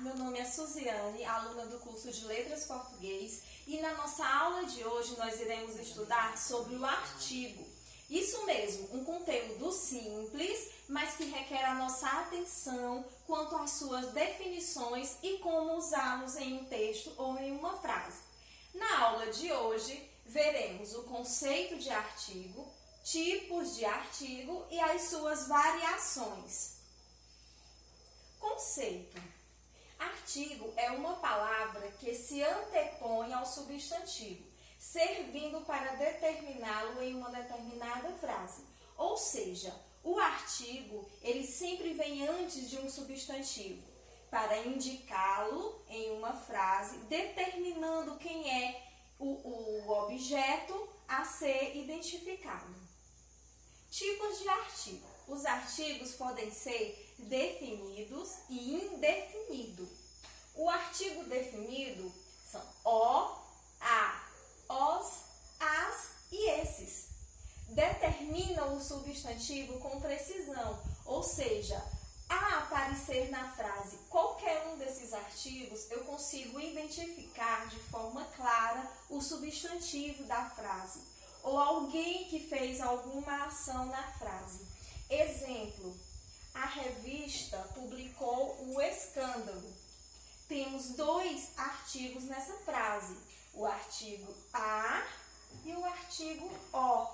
meu nome é Suziane, aluna do curso de Letras Português, e na nossa aula de hoje nós iremos estudar sobre o artigo. Isso mesmo, um conteúdo simples, mas que requer a nossa atenção quanto às suas definições e como usá-los em um texto ou em uma frase. Na aula de hoje, veremos o conceito de artigo, tipos de artigo e as suas variações. Conceito. Artigo é uma palavra que se antepõe ao substantivo, servindo para determiná-lo em uma determinada frase. Ou seja, o artigo, ele sempre vem antes de um substantivo, para indicá-lo em uma frase, determinando quem é o objeto a ser identificado. Tipos de artigo. Os artigos podem ser definidos e indefinidos. O artigo definido são o, a, os, as e esses. Determinam o substantivo com precisão, ou seja, a aparecer na frase qualquer um desses artigos, eu consigo identificar de forma clara o substantivo da frase ou alguém que fez alguma ação na frase. Exemplo, a revista publicou o escândalo. Temos dois artigos nessa frase, o artigo a e o artigo o.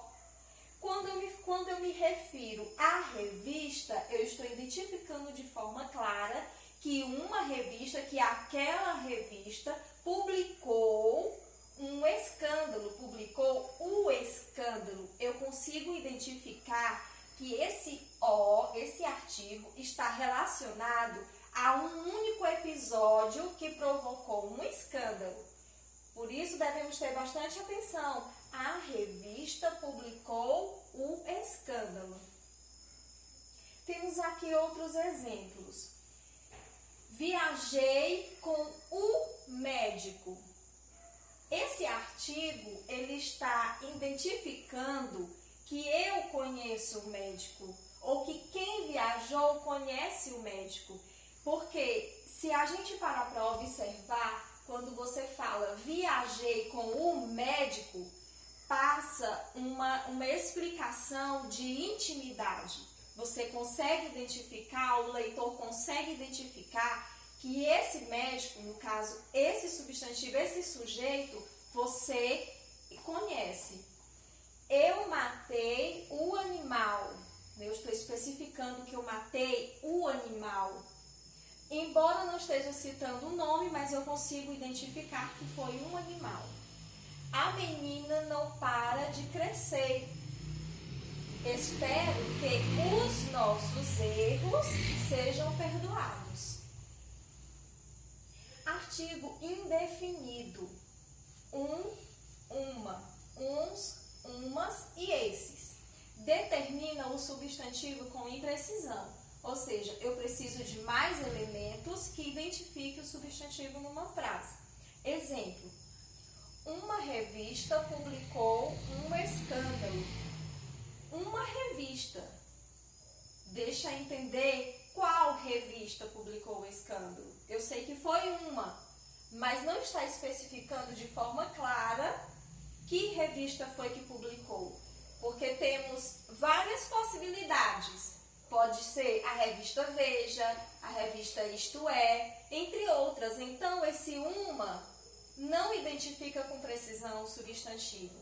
Quando eu me refiro à revista, eu estou identificando de forma clara que uma revista, que aquela revista publicou um escândalo, publicou o escândalo. Eu consigo identificar que esse artigo está relacionado a um único episódio que provocou um escândalo. Por isso, devemos ter bastante atenção. A revista publicou o escândalo. Temos aqui outros exemplos. Viajei com o médico. Esse artigo, ele está identificando que eu conheço o médico, ou que quem viajou conhece o médico. Porque se a gente parar para observar, quando você fala viajei com o médico, passa uma explicação de intimidade. Você consegue identificar, o leitor consegue identificar que esse médico, no caso, esse substantivo, esse sujeito, você conhece. Eu matei o animal. Eu estou especificando que eu matei o animal. Embora não esteja citando o nome, mas eu consigo identificar que foi um animal. A menina não para de crescer. Espero que os nossos erros sejam perdoados. Artigo indefinido. Uma, uns, umas e esses. Determina o substantivo com imprecisão, ou seja, eu preciso de mais elementos que identifiquem o substantivo numa frase. Exemplo, uma revista publicou um escândalo. Uma revista. Deixa entender qual revista publicou o escândalo. Eu sei que foi uma, mas não está especificando de forma clara que revista foi que publicou, porque temos várias possibilidades. Pode ser a revista Veja, a revista Isto É, entre outras. Então, esse uma não identifica com precisão o substantivo.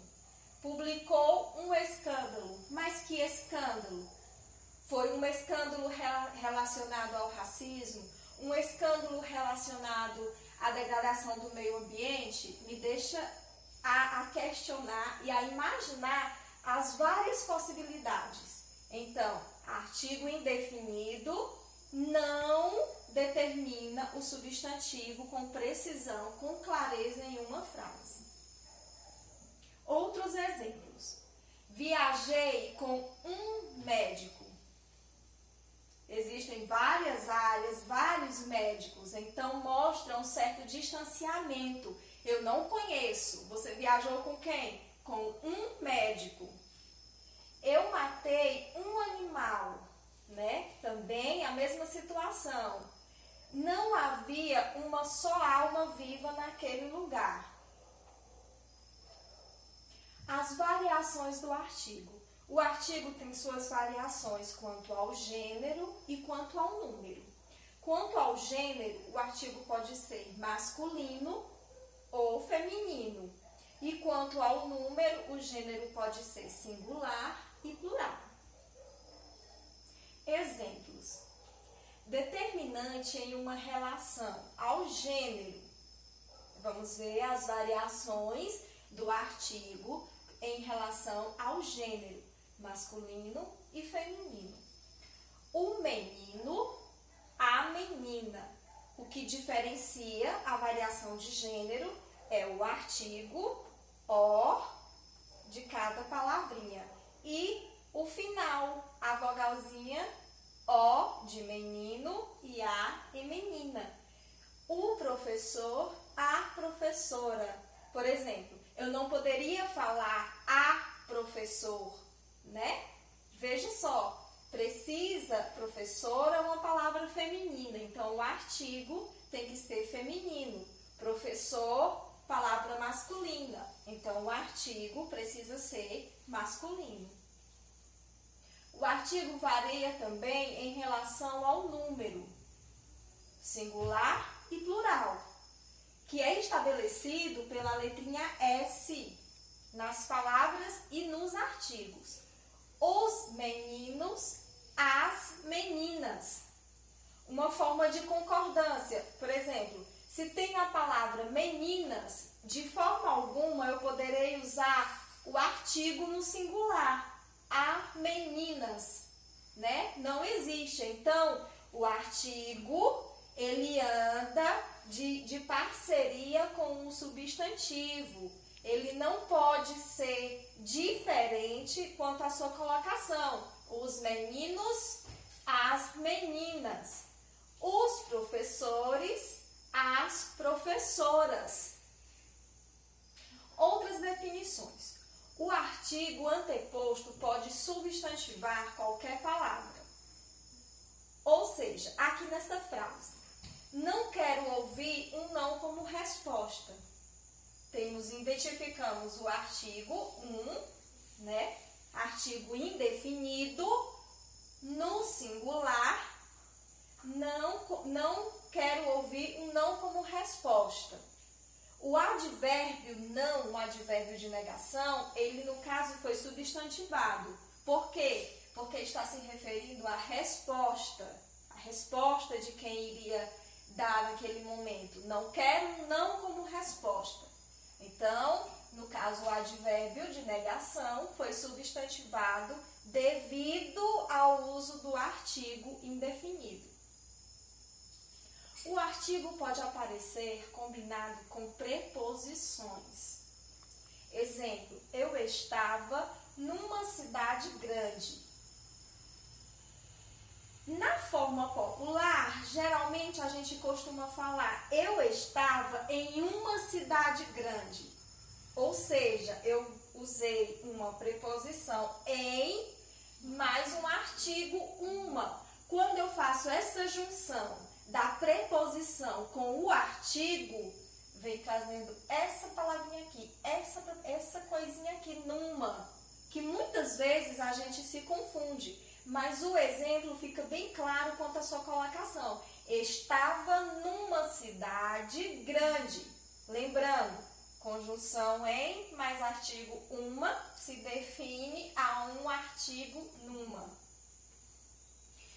Publicou um escândalo, mas que escândalo? Foi um escândalo relacionado ao racismo? Um escândalo relacionado à degradação do meio ambiente? Me deixa a questionar e a imaginar as várias possibilidades. Então, artigo indefinido não determina o substantivo com precisão, com clareza em uma frase. Outros exemplos. Viajei com um médico. Existem várias áreas, vários médicos, então mostra um certo distanciamento. Eu não conheço. Você viajou com quem? Com um médico. Eu matei um animal, né? Também a mesma situação. Não havia uma só alma viva naquele lugar. As variações do artigo. O artigo tem suas variações quanto ao gênero e quanto ao número. Quanto ao gênero, o artigo pode ser masculino ou feminino. E quanto ao número, o gênero pode ser singular e plural. Exemplos. Determinante em uma relação ao gênero. Vamos ver as variações do artigo em relação ao gênero, masculino e feminino. O menino, a menina. O que diferencia a variação de gênero é o artigo o de cada palavrinha e o final, a vogalzinha o de menino e a e menina. O professor, a professora. Por exemplo, eu não poderia falar a professor, né? Veja só, precisa, professora é uma palavra feminina, então o artigo tem que ser feminino. Professor, palavra masculina, então o artigo precisa ser masculino. O artigo varia também em relação ao número, singular e plural, que é estabelecido pela letrinha S nas palavras e nos artigos. Os meninos, as meninas. Uma forma de concordância, por exemplo, se tem a palavra meninas, de forma alguma eu poderei usar o artigo no singular, a meninas, né? Não existe. Então, o artigo, ele anda de parceria com o substantivo. Ele não pode ser diferente quanto à sua colocação. Os meninos, as meninas. Os professores, as professoras. Outras definições. O artigo anteposto pode substantivar qualquer palavra. Ou seja, aqui nessa frase, não quero ouvir um não como resposta. Identificamos o artigo né? Artigo indefinido, no singular, não quero ouvir um não como resposta. O advérbio não, o advérbio de negação, ele no caso foi substantivado. Por quê? Porque está se referindo à resposta. A resposta de quem iria dar naquele momento. Não quero um não como resposta. Então, no caso, o advérbio de negação foi substantivado devido ao uso do artigo indefinido. O artigo pode aparecer combinado com preposições. Exemplo, eu estava numa cidade grande. Na forma popular, geralmente a gente costuma falar eu estava em uma cidade grande. Ou seja, eu usei uma preposição em mais um artigo uma. Quando eu faço essa junção da preposição com o artigo, vem trazendo essa palavrinha aqui, essa coisinha aqui, numa, que muitas vezes a gente se confunde, mas o exemplo fica bem claro quanto à sua colocação. Estava numa cidade grande. Lembrando, conjunção em mais artigo uma se define a um artigo numa.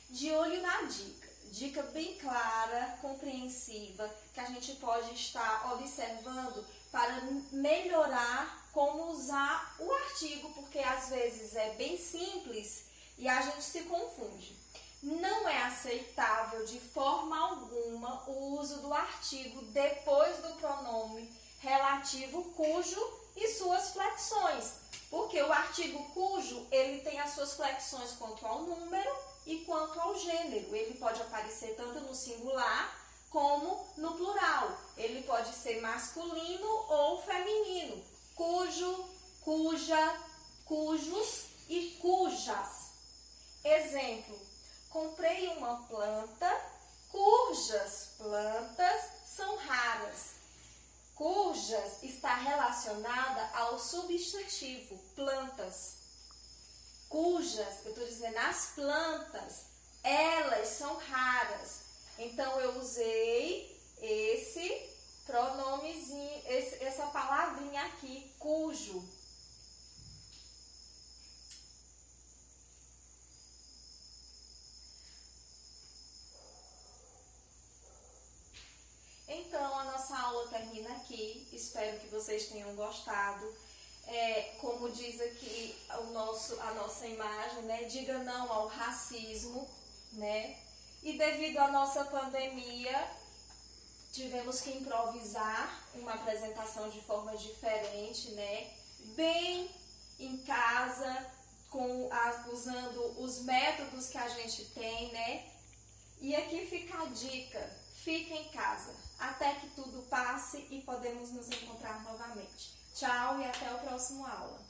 De olho na dica. Dica bem clara, compreensiva, que a gente pode estar observando para melhorar como usar o artigo, porque às vezes é bem simples e a gente se confunde. Não é aceitável de forma alguma o uso do artigo depois do pronome relativo cujo e suas flexões, porque o artigo cujo ele tem as suas flexões quanto ao número e quanto ao gênero. Ele pode aparecer tanto no singular como no plural. Ele pode ser masculino ou feminino. Cujo, cuja, cujos e cujas. Exemplo, comprei uma planta cujas está relacionada ao substantivo plantas, cujas, eu estou dizendo, as plantas, elas são raras. Então, eu usei esse pronomezinho, essa palavrinha aqui, cujo. Então, a nossa aula termina aqui. Espero que vocês tenham gostado. Como diz aqui a nossa imagem, né? Diga não ao racismo, né? E devido à nossa pandemia, tivemos que improvisar uma apresentação de forma diferente, né? Bem em casa, usando os métodos que a gente tem, né? E aqui fica a dica, fique em casa, até que tudo passe e podemos nos encontrar novamente. Tchau e até a próxima aula.